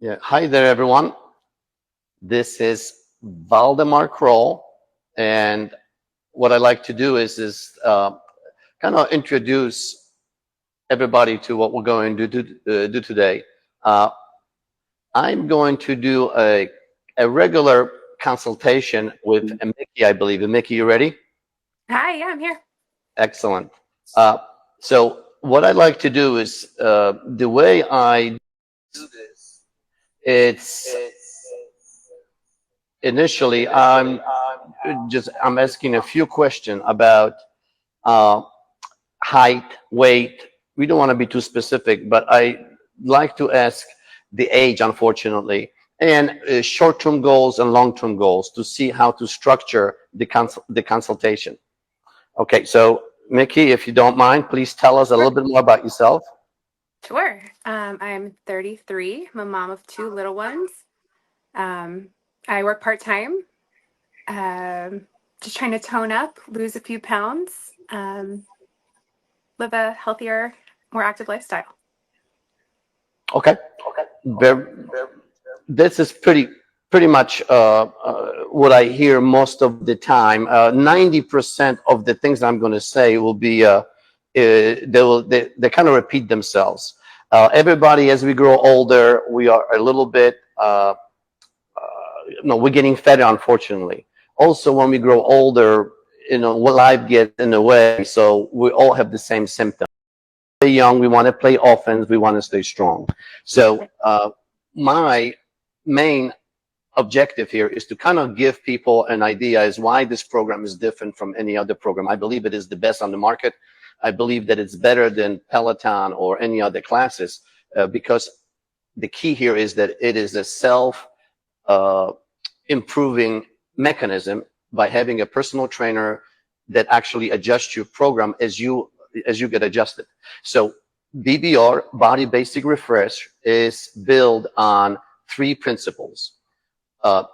Yeah. Hi there, everyone. This is Valdemar Kroll, and what I like to do is kind of introduce everybody to what we're going to do today. Uh, I'm going to do a regular consultation with Mickey, I believe. And Mickey, you ready? Hi, yeah, I'm here. Excellent. Uh, so what I like to do is the way I do this. It's initially I'm asking a few questions about uh, height, weight. We don't want to be too specific, but I like to ask the age, unfortunately, and short-term goals and long-term goals to see how to structure the consultation. Okay, so Mickey, if you don't mind, please tell us a Sure. little bit more about yourself. Sure. I'm 33. I'm a mom of two little ones. Um, I work part-time, just trying to tone up, lose a few pounds, live a healthier, more active lifestyle. Okay, very, this is pretty much what I hear most of the time. 90% of the things I'm going to say will be they kind of repeat themselves. Everybody, as we grow older, we are a little bit no, we're getting fatter, unfortunately. Also, when we grow older, life gets in the way, so we all have the same symptoms. We're young, we want to play offense, we want to stay strong. So my main objective here is to kind of give people an idea as why this program is different from any other program. I believe it is the best on the market. I believe that it's better than Peloton or any other classes because the key here is that it is a self uh, improving mechanism by having a personal trainer that actually adjusts your program as you get adjusted. So BBR, Body Basic Refresh, is built on three principles. Uh,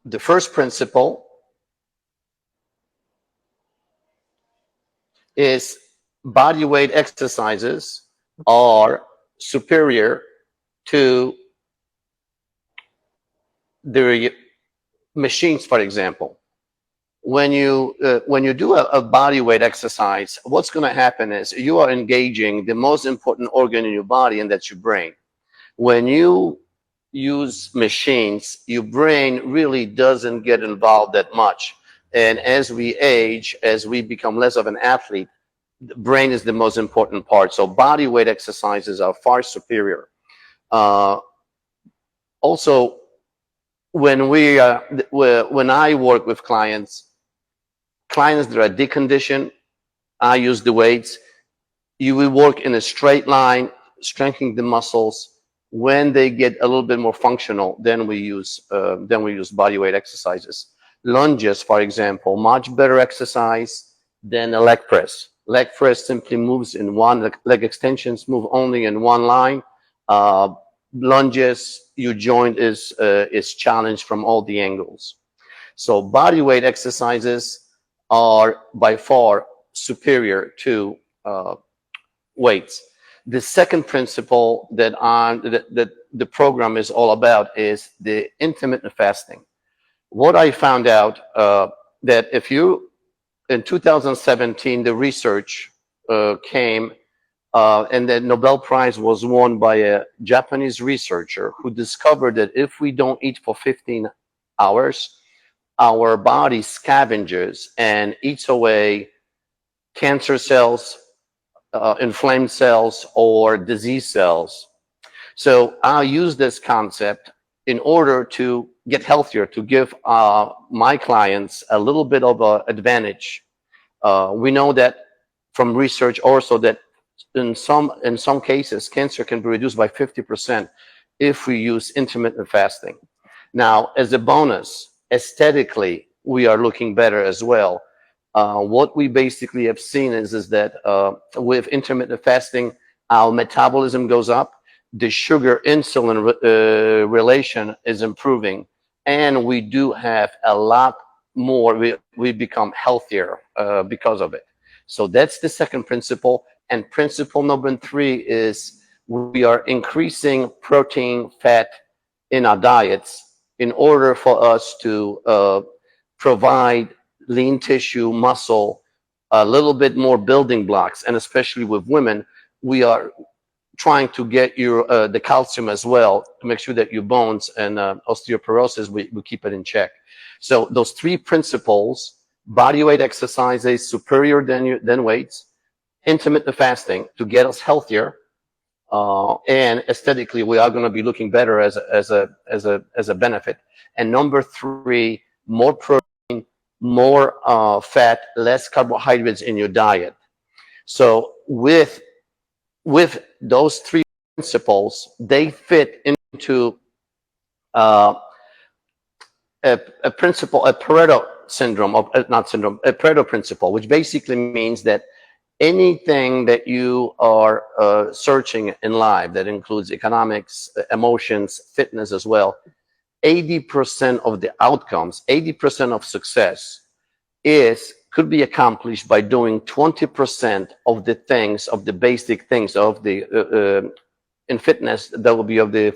the first principle is body weight exercises are superior to the machines, for example. When you do a body weight exercise, what's going to happen is you are engaging the most important organ in your body, and that's your brain. When you use machines, your brain really doesn't get involved that much. And as we age, as we become less of an athlete, the brain is the most important part. So body weight exercises are far superior. Uh, Also, when I work with clients that are deconditioned, I use the weights. You will work in a straight line, strengthening the muscles. When they get a little bit more functional, then we use body weight exercises. Lunges, for example, much better exercise than a leg press. Leg press simply moves in one. Leg extensions move only in one line. Uh, Lunges, your joint is challenged from all the angles. So body weight exercises are by far superior to uh, weights. The second principle that the program is all about is the intermittent fasting. What I found out that if you in 2017 the research came and the Nobel Prize was won by a Japanese researcher who discovered that if we don't eat for 15 hours, our body scavenges and eats away cancer cells, inflamed cells, or disease cells. So I use this concept in order to get healthier, to give my clients a little bit of an advantage. We know that from research also that in some cases, cancer can be reduced by 50% if we use intermittent fasting. Now, as a bonus, aesthetically, we are looking better as well. What we basically have seen is that with intermittent fasting, our metabolism goes up, the sugar insulin relation is improving, and we do have a lot more. We become healthier because of it. So that's the second principle. And principle number three is we are increasing protein, fat in our diets in order for us to provide lean tissue, muscle, a little bit more building blocks, and especially with women, we are trying to get your the calcium as well to make sure that your bones and osteoporosis we keep it in check. So those three principles: body weight exercises, superior than weights, intermittent fasting to get us healthier, and aesthetically we are going to be looking better as a benefit. And number three, more protein, more fat, less carbohydrates in your diet. So with those three principles, they fit into uh, a principle, a Pareto syndrome, of not syndrome, a Pareto principle, which basically means that anything that you are searching in life, that includes economics, emotions, fitness as well, 80% of the outcomes, 80% of success could be accomplished by doing 20% of the things, of the basic things of the in fitness, that will be of the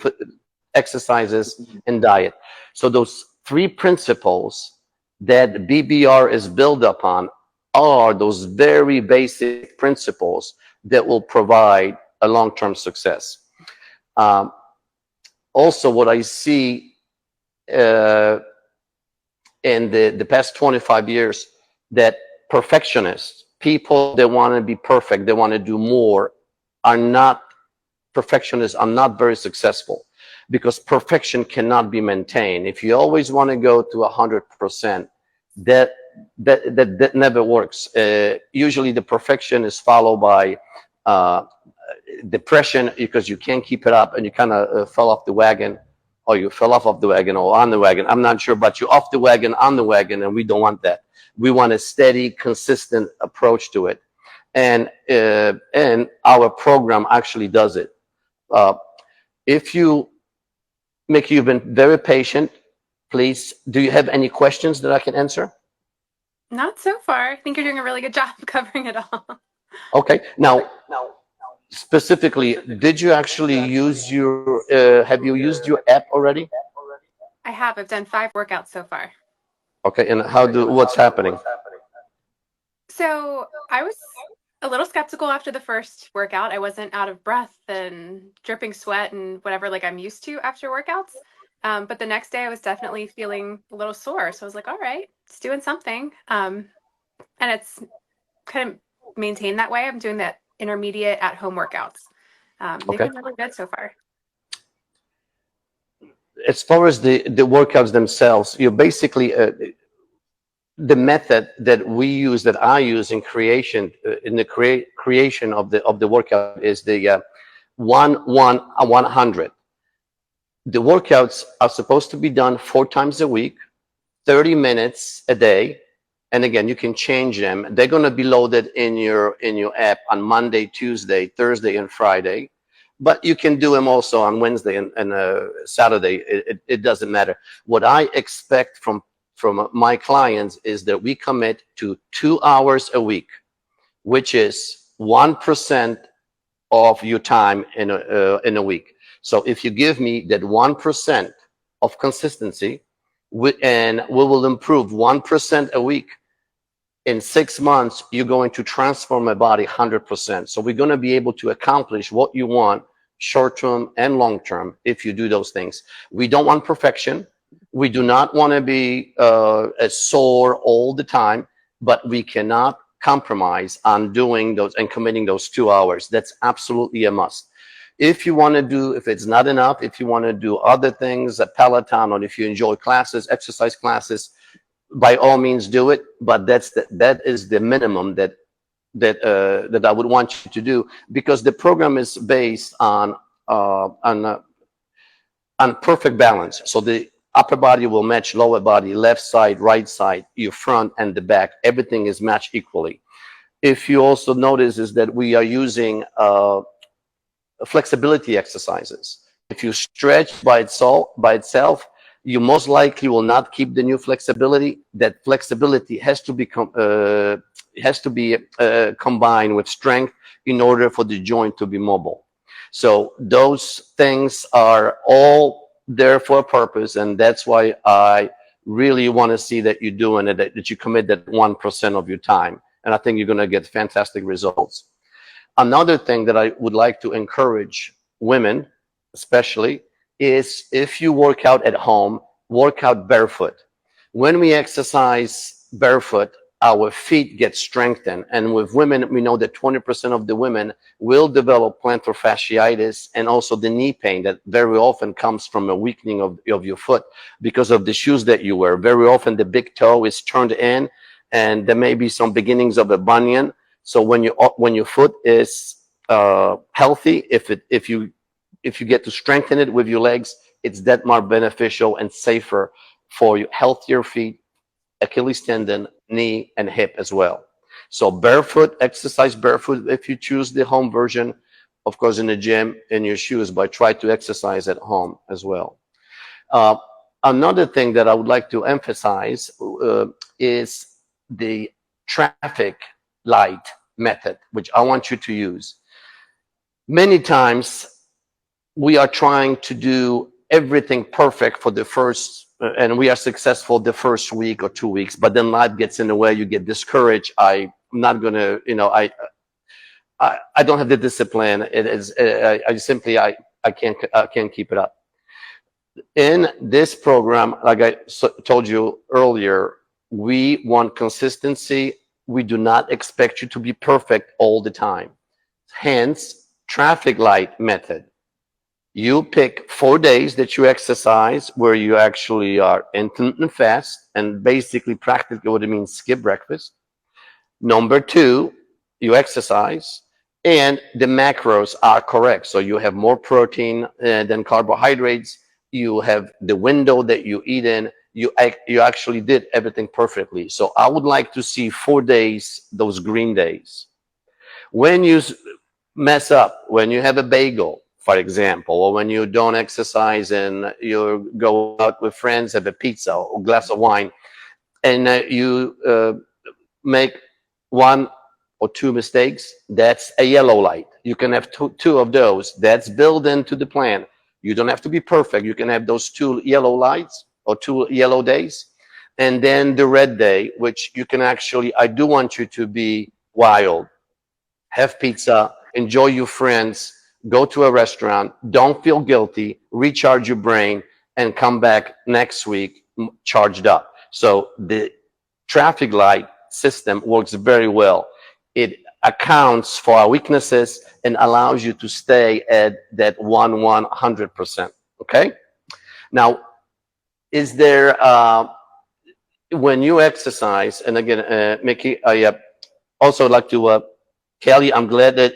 exercises and diet. So those three principles that BBR is built upon are those very basic principles that will provide a long-term success. Um, Also, what I see in the past 25 years, that perfectionists, people that want to be perfect, they want to do more, are not perfectionists, are not very successful, because perfection cannot be maintained. If you always want to go to 100%, that never works. Usually the perfection is followed by uh, depression, because you can't keep it up and you kind of fell off the wagon, or you fell off of the wagon or on the wagon. I'm not sure, but you're off the wagon, on the wagon, and we don't want that. We want a steady, consistent approach to it. And our program actually does it. Uh, if you, Mickey, you've been very patient. Please, do you have any questions that I can answer? Not so far. I think you're doing a really good job covering it all. Okay. Now, specifically, did you actually use have you used your app already? I have. I've done 5 workouts so far. Okay. And what's happening? So I was a little skeptical after the first workout. I wasn't out of breath and dripping sweat and whatever like I'm used to after workouts. But the next day I was definitely feeling a little sore. So I was like, all right, it's doing something. And it's kind of maintained that way. I'm doing that intermediate at home workouts. They've Okay. been really good so far. As far as the workouts themselves, you're basically the method that we use, that I use in creation, in the creation of the workout, is the 1-1-100. The workouts are supposed to be done 4 times a week, 30 minutes a day. And again, you can change them. They're going to be loaded in your app on Monday, Tuesday, Thursday, and Friday. But you can do them also on Wednesday and Saturday. It doesn't matter. What I expect from my clients is that we commit to 2 hours a week, which is 1% of your time in a week. So if you give me that 1% of consistency, and we will improve 1% a week, in 6 months, you're going to transform my body 100%. So we're going to be able to accomplish what you want, short-term and long-term, if you do those things. We don't want perfection. We do not want to be sore all the time, but we cannot compromise on doing those and committing those 2 hours. That's absolutely a must. If you want to do, if it's not enough, if you want to do other things, a Peloton, or if you enjoy classes, exercise classes, by all means do it. But that is the minimum that I would want you to do, because the program is based on perfect balance. So the upper body will match lower body, left side, right side, your front and the back. Everything is matched equally. If you also notice is that we are using flexibility exercises. If you stretch by itself, you most likely will not keep the new flexibility. That flexibility has to be combined with strength in order for the joint to be mobile. So those things are all there for a purpose, and that's why I really want to see that you're doing it, that you commit that 1% of your time. And I think you're going to get fantastic results. Another thing that I would like to encourage women, especially, is if you work out at home, work out barefoot. When we exercise barefoot, our feet get strengthened. And with women, we know that 20% of the women will develop plantar fasciitis and also the knee pain that very often comes from a weakening of your foot because of the shoes that you wear. Very often the big toe is turned in and there may be some beginnings of a bunion. So when your foot is healthy, if you get to strengthen it with your legs, it's that more beneficial and safer for you. Healthier feet, Achilles tendon, knee, and hip as well. So barefoot, exercise barefoot if you choose the home version. Of course, in the gym, in your shoes, but try to exercise at home as well. Uh, Another thing that I would like to emphasize is the traffic light method, which I want you to use. Many times we are trying to do everything perfect for the first, and we are successful the first week or 2 weeks, but then life gets in the way, you get discouraged. I'm not going to, I don't have the discipline. It is, I can't keep it up. In this program, like I told you earlier, we want consistency. We do not expect you to be perfect all the time. Hence, traffic light method. You pick 4 days that you exercise where you actually are intermittent fast, and basically practically what it means, skip breakfast. Number 2, you exercise and the macros are correct. So you have more protein than carbohydrates. You have the window that you eat in. You actually did everything perfectly. So I would like to see 4 days, those green days. When you mess up, when you have a bagel, for example, or when you don't exercise and you go out with friends, have a pizza or a glass of wine, and you make 1 or 2 mistakes, that's a yellow light. You can have two of those. That's built into the plan. You don't have to be perfect. You can have those 2 yellow lights or 2 yellow days. And then the red day, which you can actually, I do want you to be wild. Have pizza, enjoy your friends, go to a restaurant, don't feel guilty, recharge your brain, and come back next week charged up. So the traffic light system works very well. It accounts for our weaknesses and allows you to stay at that 100%. Okay? Now, is there, when you exercise, and again, Mickey, I also like to, Kelly, I'm glad that,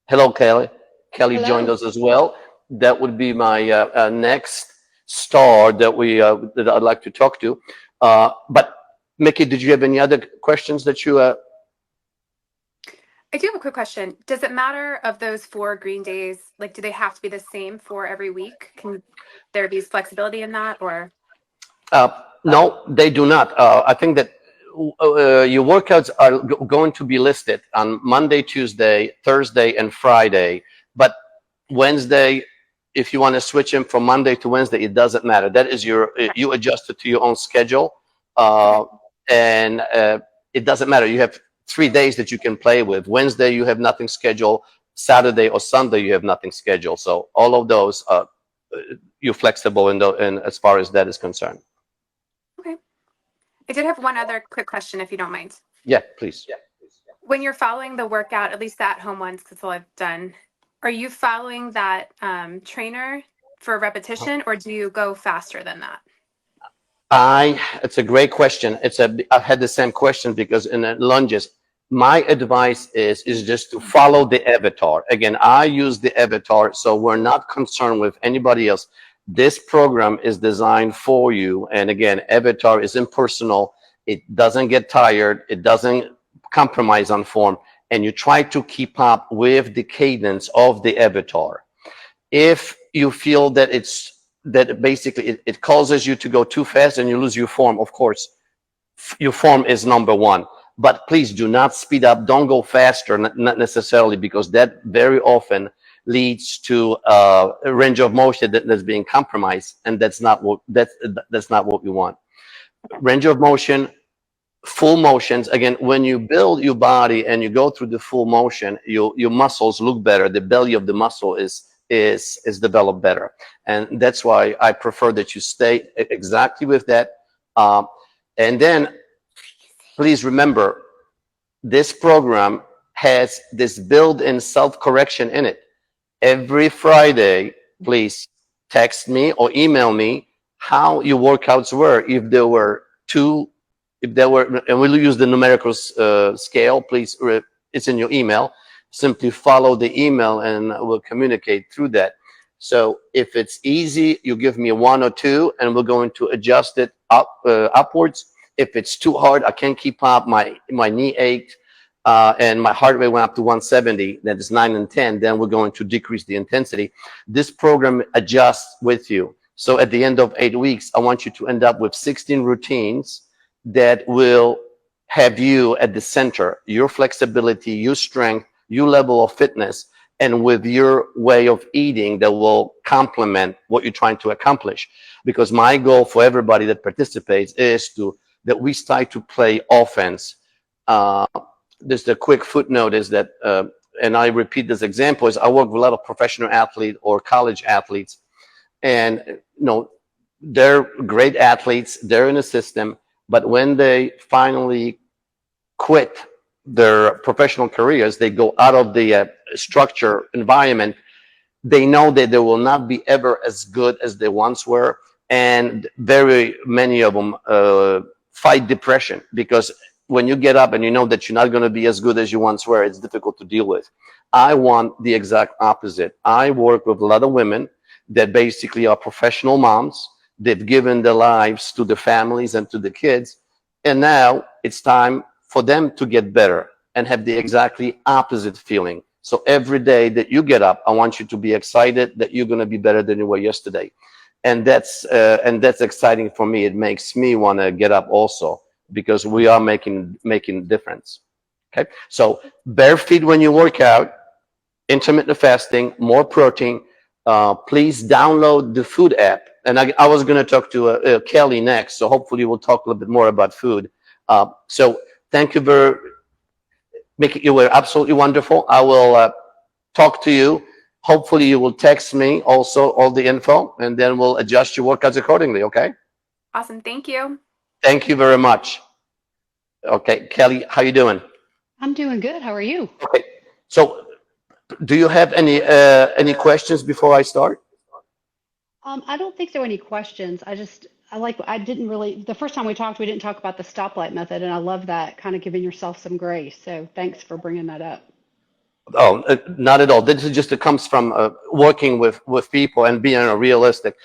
hello, Kelly. Kelly joined Hello. us as well. That would be my next star that I'd like to talk to. But Mickey, did you have any other questions that you I do have a quick question. Does it matter of those 4 green days? Like, do they have to be the same for every week? Can there be flexibility in that, or? No, they do not. I think that your workouts are going to be listed on Monday, Tuesday, Thursday, and Friday. But Wednesday, if you want to switch them from Monday to Wednesday, it doesn't matter. That is you adjust it to your own schedule. Okay. And it doesn't matter. You have 3 days that you can play with. Wednesday, you have nothing scheduled. Saturday or Sunday, you have nothing scheduled. So all of those, you're flexible in as far as that is concerned. Okay. I did have one other quick question, if you don't mind. Yeah, please. When you're following the workout, at least the at-home ones, because that's all I've done, are you following that trainer for repetition, or do you go faster than that? It's a great question. I've had the same question because in the lunges, my advice is just to follow the avatar. Again, I use the avatar, so we're not concerned with anybody else. This program is designed for you. And again, avatar is impersonal. It doesn't get tired. It doesn't compromise on form. And you try to keep up with the cadence of the avatar. If you feel that basically it causes you to go too fast and you lose your form, of course, your form is number 1. But please do not speed up. Don't go faster, not necessarily, because that very often leads to a range of motion that's being compromised, and that's not what we want. Range of motion, full motions. Again, when you build your body and you go through the full motion, your muscles look better. The belly of the muscle is developed better, and that's why I prefer that you stay exactly with that. Um, and then please remember, this program has this built-in self-correction in it. Every Friday, please text me or email me how your workouts were. If there were two, if there were, and we'll use the numerical scale, please, it's in your email. Simply follow the email and we'll communicate through that. So if it's easy, you give me a 1 or 2, and we're going to adjust it upwards. If it's too hard, I can't keep up, my knee ached, and my heart rate went up to 170, that is 9 and 10, then we're going to decrease the intensity. This program adjusts with you. So at the end of 8 weeks, I want you to end up with 16 routines that will have you at the center, your flexibility, your strength, your level of fitness, and with your way of eating that will complement what you're trying to accomplish. Because my goal for everybody that participates is that we start to play offense. Just a quick footnote is that, and I repeat this example, is I work with a lot of professional athletes or college athletes, and they're great athletes, they're in the system, but when they finally quit their professional careers, they go out of the structure environment, they know that they will not be ever as good as they once were, and very many of them fight depression, because when you get up and you know that you're not going to be as good as you once were, it's difficult to deal with. I want the exact opposite. I work with a lot of women that basically are professional moms. They've given their lives to the families and to the kids, and now it's time for them to get better and have the exactly opposite feeling. So every day that you get up, I want you to be excited that you're going to be better than you were yesterday. And that's exciting for me. It makes me want to get up also, because we are making difference. Okay, so bare feet when you work out, intermittent fasting, more protein. Please download the food app. And I was going to talk to Kelly next, so hopefully we'll talk a little bit more about food. So thank you you were absolutely wonderful. I will talk to you. Hopefully you will text me also all the info, and then we'll adjust your workouts accordingly, okay? Awesome. Thank you. Thank you very much. Okay, Kelly, how you doing? I'm doing good. How are you? Okay, so do you have any questions before I start? I don't think there are any questions. I didn't really, the first time we talked, we didn't talk about the stoplight method, and I love that, kind of giving yourself some grace. So thanks for bringing that up. Oh, not at all. This is just, it comes from working with people and being realistic.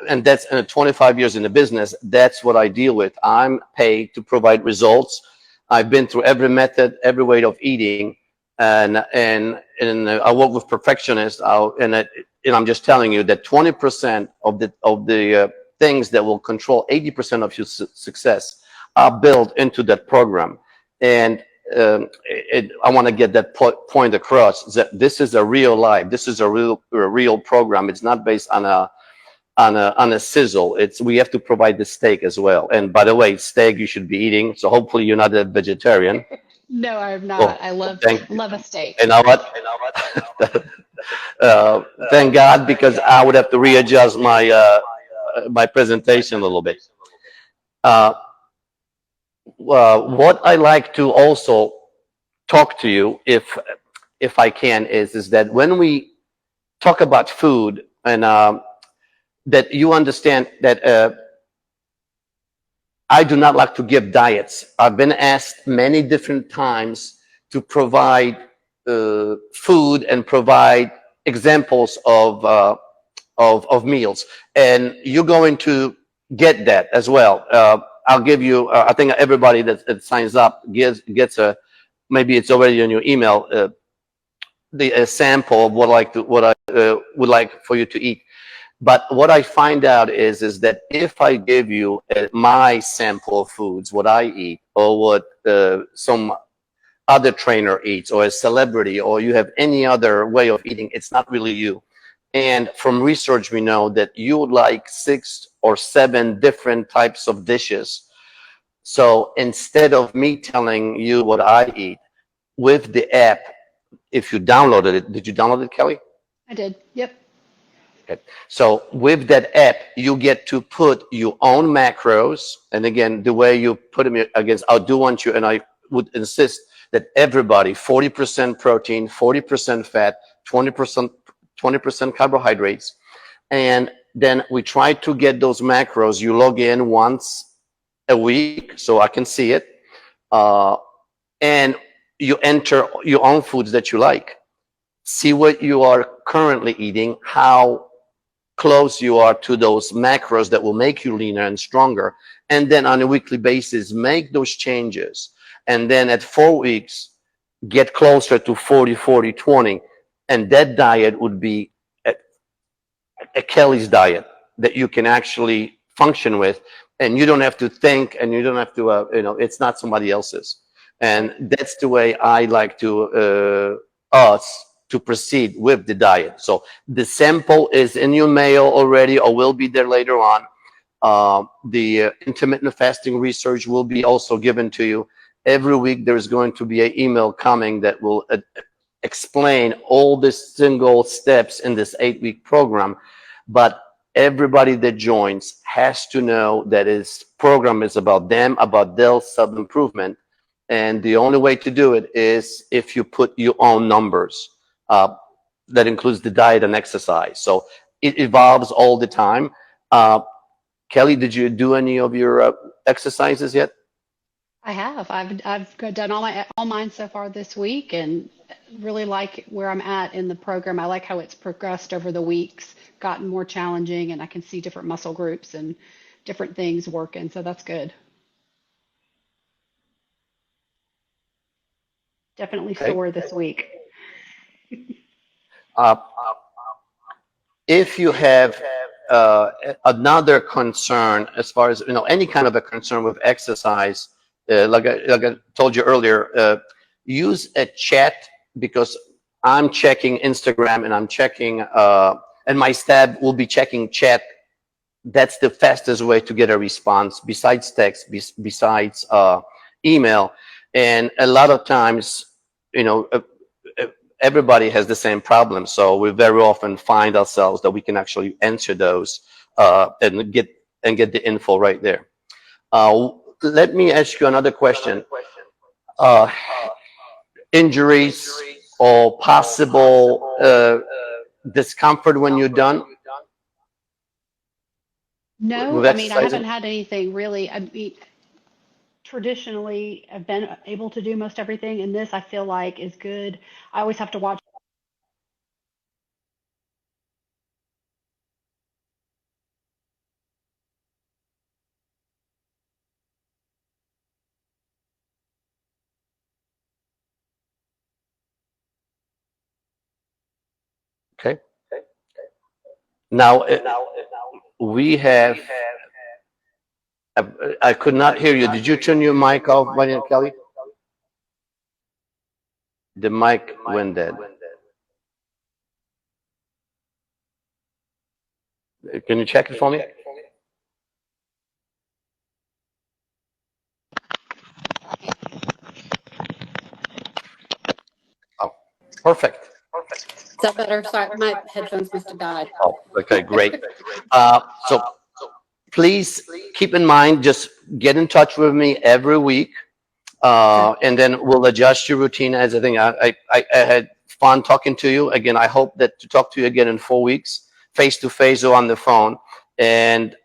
And that's 25 years in the business. That's what I deal with. I'm paid to provide results. I've been through every method, every way of eating, and I work with perfectionists. And I'm just telling you that 20% of the things that will control 80% of your success are built into that program. And I want to get that point across, that this is a real life. This is a real program. It's not based on a sizzle. We have to provide the steak as well. And by the way, steak you should be eating. So hopefully you're not a vegetarian. No, I'm not. Well, I love a steak. You know what? Thank God, because I would have to readjust my presentation a little bit. What I like to also talk to you, if I can, is that when we talk about food, and that you understand that I do not like to give diets. I've been asked many different times to provide food and provide examples of meals, and you're going to get that as well. I'll give you. I think everybody that signs up gets a. Maybe it's already in your email. A sample of what I would like for you to eat. But what I find out is that if I give you my sample of foods, what I eat, or what some other trainer eats, or a celebrity, or you have any other way of eating, it's not really you. And from research, we know that you like 6 or 7 different types of dishes. So instead of me telling you what I eat, with the app, if you downloaded it, did you download it, Kelly? I did. Yep. Okay. So with that app, you get to put your own macros. And again, the way you put them against, I do want you, and I would insist that everybody, 40% protein, 40% fat, 20% carbohydrates. And then we try to get those macros. You log in once a week so I can see it. And you enter your own foods that you like. See what you are currently eating, how close you are to those macros that will make you leaner and stronger. And then on a weekly basis, make those changes. And then at 4 weeks, get closer to 40, 40, 20. And that diet would be a Kelly's diet that you can actually function with. And you don't have to think, and you don't have to, it's not somebody else's. And that's the way I like to, us to proceed with the diet. So the sample is in your mail already, or will be there later on. The intermittent fasting research will be also given to you. Every week there's going to be an email coming that will explain all the single steps in this 8-week program. But everybody that joins has to know that this program is about them, about their self-improvement. And the only way to do it is if you put your own numbers. That includes the diet and exercise. So it evolves all the time. Kelly, did you do any of your exercises yet? I have. I've done all mine so far this week, and really like where I'm at in the program. I like how it's progressed over the weeks, gotten more challenging, and I can see different muscle groups and different things working. So that's good. Definitely Okay. sore this week. Uh, if you have another concern, as far as any kind of a concern with exercise, like I told you earlier, use a chat, because I'm checking Instagram and I'm checking, and my staff will be checking chat. That's the fastest way to get a response besides text, besides email. And a lot of times, you know, uh, everybody has the same problem. So we very often find ourselves that we can actually answer those and get the info right there. Let me ask you another question. Uh, Injuries or possible discomfort when you're done No, with I mean, I haven't exercising? had anything really. I mean, traditionally, I've been able to do most everything, and this I feel like is good. I always have to watch. Okay. Now we have. I could not hear you. Did you turn your mic off, Maria Kelly? The mic went dead. Can you check it for me? Oh, perfect. Is that better? Sorry, my headphones must have died. Oh, okay, great. So please keep in mind, just get in touch with me every week, Okay. and then we'll adjust your routine as a thing. I had fun talking to you. Again, I hope that to talk to you again in 4 weeks, face to face or on the phone. And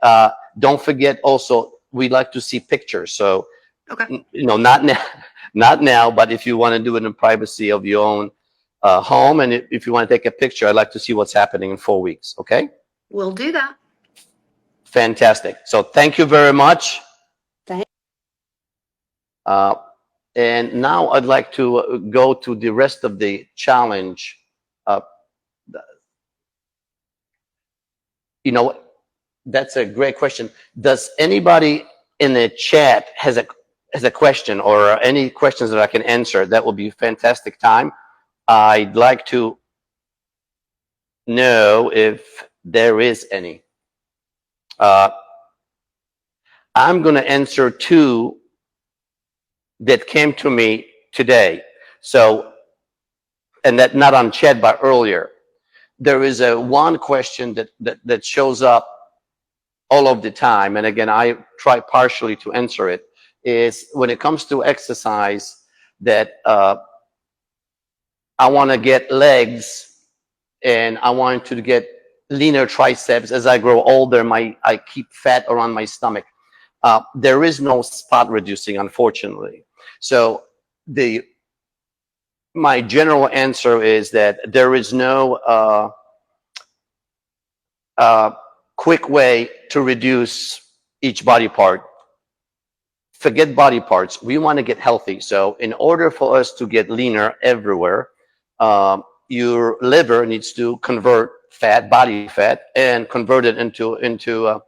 don't forget also, we like to see pictures. So, Okay. not now, not now, but if you want to do it in privacy of your own home, and if you want to take a picture, I'd like to see what's happening in 4 weeks. Okay? We'll do that. Fantastic. So thank you very much. Thank- Uh, and now I'd like to go to the rest of the challenge. Uh, you know, that's a great question. Does anybody in the chat has a as a question or any questions that I can answer, that will be fantastic time. I'd like to know if there is any. I'm going to answer two that came to me today. So, and that not on chat, but earlier. There is a one question that shows up all of the time, and again, I try partially to answer it, is when it comes to exercise that I want to get legs and I want to get leaner triceps. As I grow older, I keep fat around my stomach. There is no spot reducing, unfortunately. So my general answer is that there is no quick way to reduce each body part. Forget body parts. We want to get healthy. So in order for us to get leaner everywhere, your liver needs to convert fat, body fat, and convert it into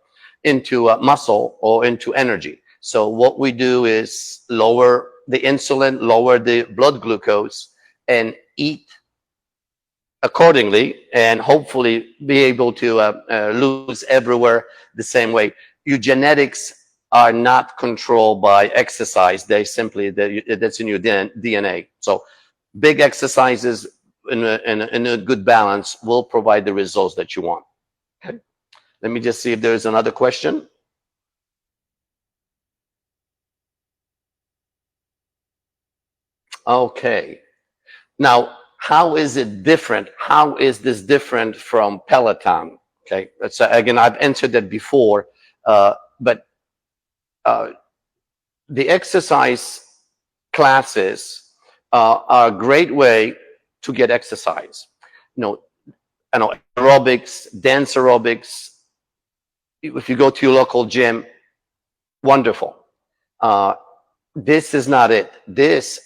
muscle or into energy. So what we do is lower the insulin, lower the blood glucose, and eat accordingly, and hopefully be able to lose everywhere the same way. Your genetics are not controlled by exercise. They simply, that's in your DNA. So big exercises in a good balance will provide the results that you want. Okay. Let me just see if there's another question. Okay. Now, how is it different? How is this different from Peloton? Okay. That's, again, I've answered that before, but the exercise classes are a great way to get exercise. You know, aerobics, dance aerobics. If you go to your local gym, wonderful. This is not it. This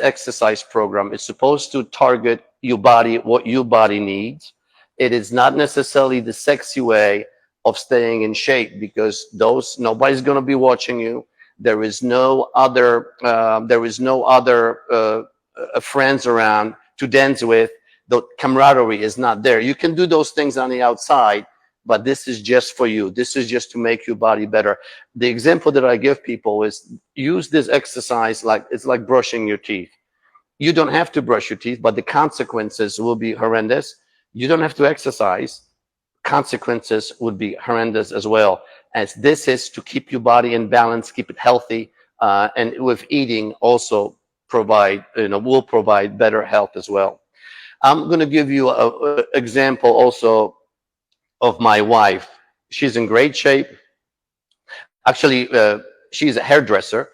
exercise program is supposed to target your body, what your body needs. It is not necessarily the sexy way of staying in shape, because nobody's going to be watching you. There is no other friends around to dance with. The camaraderie is not there. You can do those things on the outside, but this is just for you. This is just to make your body better. The example that I give people is use this exercise like it's like brushing your teeth. You don't have to brush your teeth, but the consequences will be horrendous. You don't have to exercise. Consequences would be horrendous as well, as this is to keep your body in balance, keep it healthy, and with eating also will provide better health as well. I'm going to give you an example also of my wife. She's in great shape. Actually, she's a hairdresser,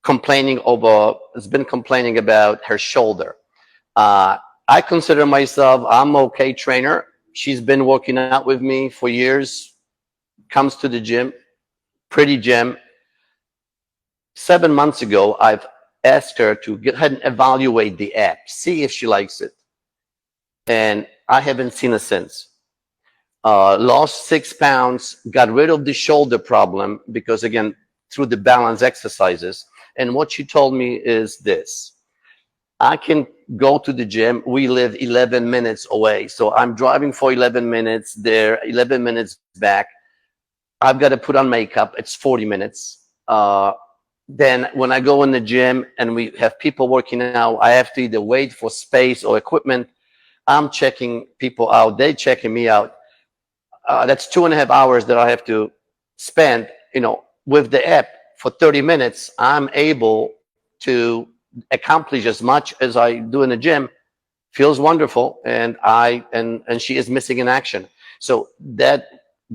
has been complaining about her shoulder. I consider myself, I'm okay trainer. She's been working out with me for years, comes to the gym, pretty gym. 7 months ago, I've asked her to get ahead and evaluate the app, see if she likes it. And I haven't seen her since. Lost 6 pounds, got rid of the shoulder problem because, again, through the balance exercises. And what she told me is this: I can go to the gym. We live 11 minutes away. So I'm driving for 11 minutes there, 11 minutes back. I've got to put on makeup. It's 40 minutes. Then when I go in the gym and we have people working out, I have to either wait for space or equipment. I'm checking people out. They're checking me out. That's 2.5 hours that I have to spend, with the app. For 30 minutes, I'm able to accomplish as much as I do in the gym. Feels wonderful, and she is missing in action. So that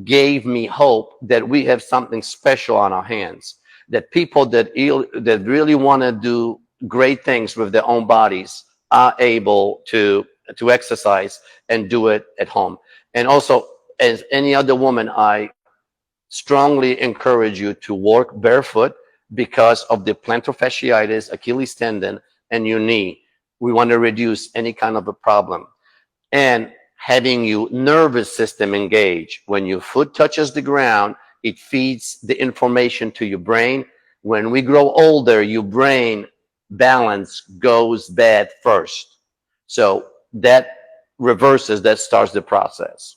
gave me hope that we have something special on our hands. That people that really want to do great things with their own bodies are able to exercise and do it at home. And also, as any other woman, I strongly encourage you to work barefoot because of the plantar fasciitis, Achilles tendon, and your knee. We want to reduce any kind of a problem. And having your nervous system engage. When your foot touches the ground, it feeds the information to your brain, When we grow older, your brain balance goes bad first. So that reverses, that starts the process.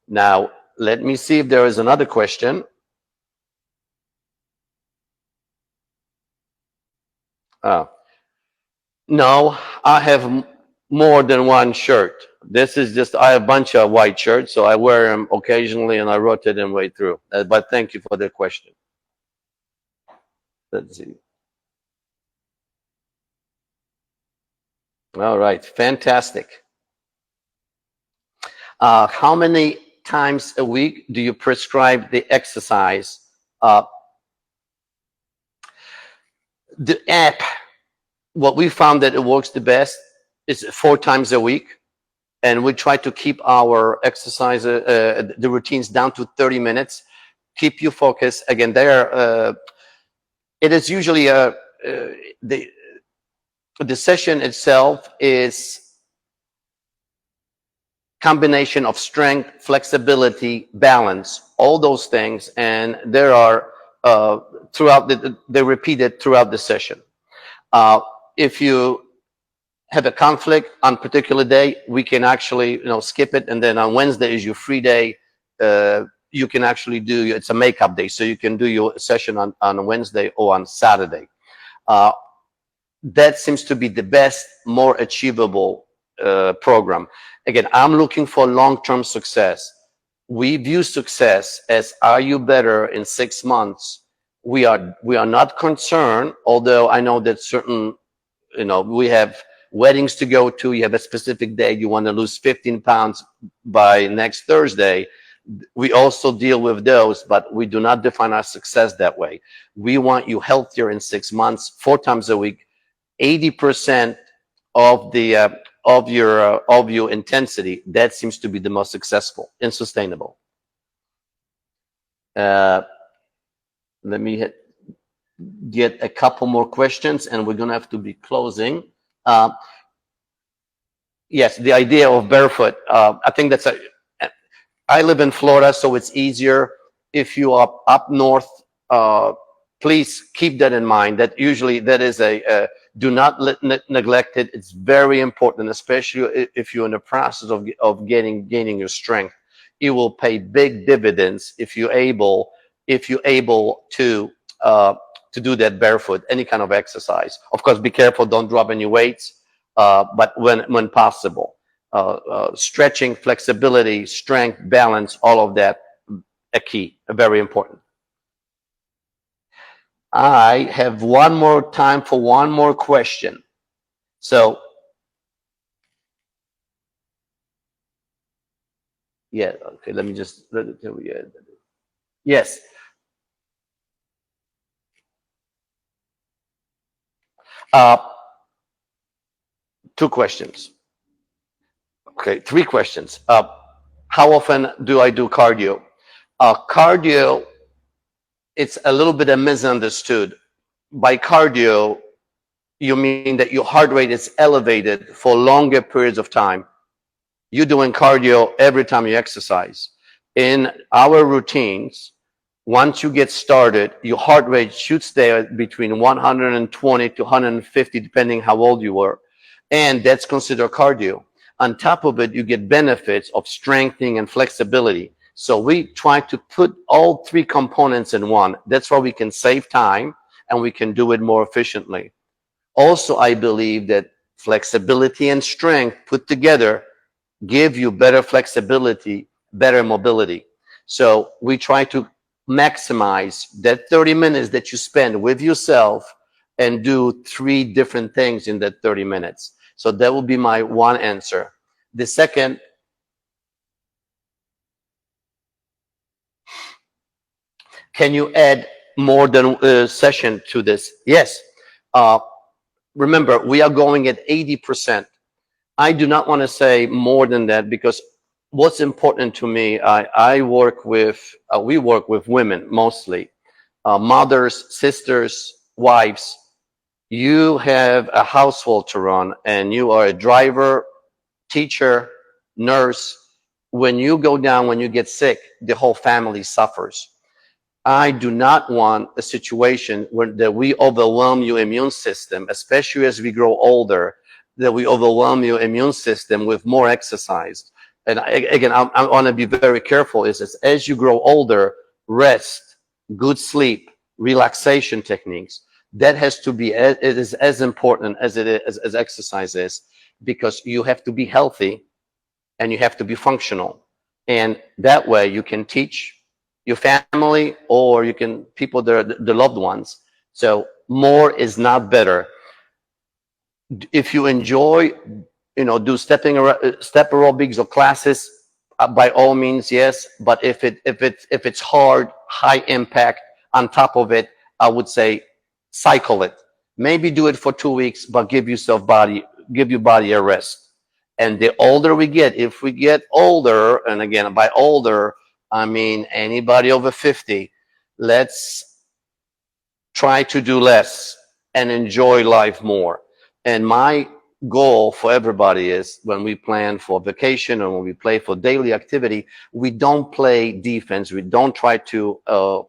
Now, let me see if there is another question. Oh, no, I have more than one shirt. This is just, I have a bunch of white shirts, so I wear them occasionally and I rotate them way through. But thank you for the question. Let's see. All right, fantastic. How many times a week do you prescribe the exercise? The app, what we found that it works the best is 4 times a week. And we try to keep our exercise, the routines down to 30 minutes. Keep you focused. Again, it is usually the session itself is combination of strength, flexibility, balance, all those things, and there are they're repeated throughout the session. If you have a conflict on a particular day, we can actually skip it, and then on Wednesday is your free day. You can actually it's a makeup day, so you can do your session on Wednesday or on Saturday. That seems to be the best, more achievable program. Again, I'm looking for long-term success. We view success as, are you better in 6 months? We are not concerned, although I know that certain, we have weddings to go to. You have a specific day. You want to lose 15 pounds by next Thursday. We also deal with those, but we do not define our success that way. We want you healthier in 6 months, 4 times a week. 80% of your intensity, that seems to be the most successful and sustainable. Let me get a couple more questions, and we're gonna have to be closing. Yes, the idea of barefoot. I think that's I live in Florida, so it's easier. If you are up north, please keep that in mind. That usually that is do not neglect it. It's very important, especially if you're in the process of gaining your strength. It will pay big dividends if you're able to do that barefoot, any kind of exercise. Of course, be careful, don't drop any weights, but when possible. Stretching, flexibility, strength, balance, all of that, a key, very important. I have one more time for one more question. So, yeah, okay, let me just, yes. Two questions. Okay, 3 questions. How often do I do cardio? Cardio, it's a little bit misunderstood. By cardio, you mean that your heart rate is elevated for longer periods of time. You're doing cardio every time you exercise. In our routines, once you get started, your heart rate shoots there between 120 to 150, depending how old you were. And that's considered cardio. On top of it, you get benefits of strengthening and flexibility. So we try to put all 3 components in one. That's why we can save time and we can do it more efficiently. Also, I believe that flexibility and strength put together give you better flexibility, better mobility. So we try to maximize that 30 minutes that you spend with yourself and do 3 different things in that 30 minutes. So that will be my one answer. The second, can you add more than a session to this? Yes. Remember, we are going at 80%. I do not want to say more than that, because what's important to me, we work with women mostly, mothers, sisters, wives. You have a household to run, and you are a driver, teacher, nurse. When you go down, when you get sick, the whole family suffers. I do not want a situation where that we overwhelm your immune system, especially as we grow older, that we overwhelm your immune system with more exercise. And again, I want to be very careful is as you grow older, rest, good sleep, relaxation techniques, that has to be, it is as important as it is, as exercise is, because you have to be healthy and you have to be functional. And that way you can teach your family or you can people the loved ones. So more is not better. If you enjoy, do step aerobics or classes, by all means, yes. But if it's hard, high impact on top of it, I would say cycle it. Maybe do it for 2 weeks, but give your body a rest. And the older we get, if we get older, and again, by older, I mean anybody over 50, let's try to do less and enjoy life more. And my goal for everybody is when we plan for vacation or when we play for daily activity, we don't play defense. We don't try to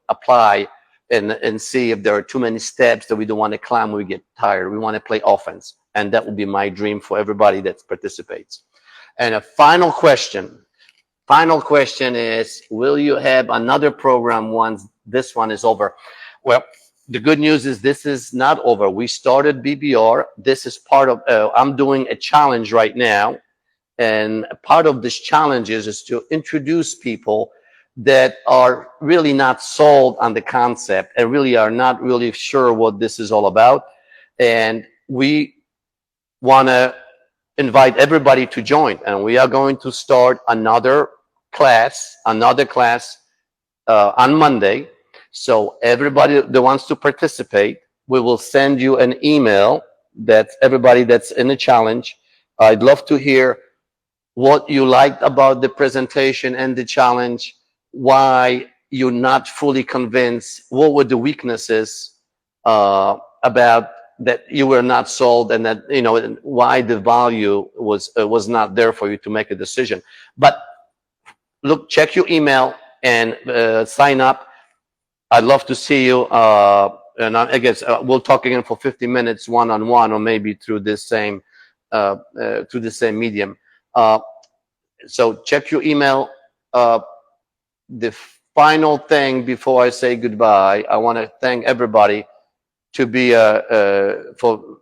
apply and see if there are too many steps that we don't want to climb when we get tired. We want to play offense. And that would be my dream for everybody that participates. And a final question. Final question is, will you have another program once this one is over? Well, the good news is this is not over. We started BBR. This is part of, I'm doing a challenge right now. And part of this challenge is to introduce people that are really not sold on the concept and really are not really sure what this is all about. And we want to invite everybody to join. And we are going to start another class on Monday. So everybody that wants to participate, we will send you an email. That everybody that's in the challenge. I'd love to hear what you liked about the presentation and the challenge, why you're not fully convinced, what were the weaknesses about that you were not sold, and that why the value was not there for you to make a decision. But look, check your email and sign up. I'd love to see you. And I guess we'll talk again for 50 minutes one-on-one, or maybe through this same medium. So check your email. The final thing before I say goodbye, I want to thank everybody to be for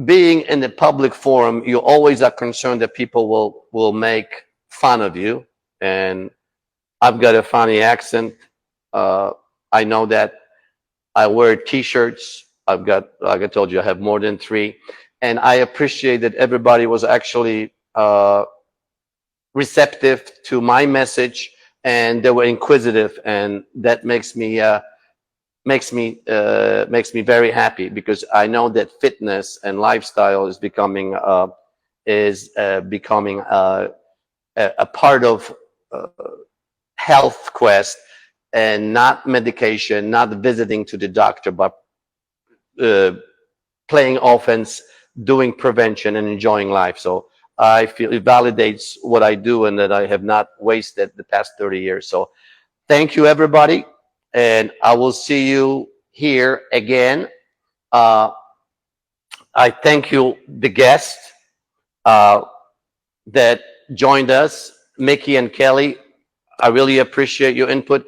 being in the public forum. You always are concerned that people will make fun of you, and I've got a funny accent. I know that. I wear T-shirts. I've got, like I told you, I have more than 3, and I appreciate that everybody was actually receptive to my message, and they were inquisitive, and that makes me very happy, because I know that fitness and lifestyle is becoming a part of health quest, and not medication, not visiting to the doctor, but playing offense, doing prevention, and enjoying life. So I feel it validates what I do, and that I have not wasted the past 30 years. So thank you, everybody. And I will see you here again. I thank you, the guests that joined us, Mickey and Kelly. I really appreciate your input.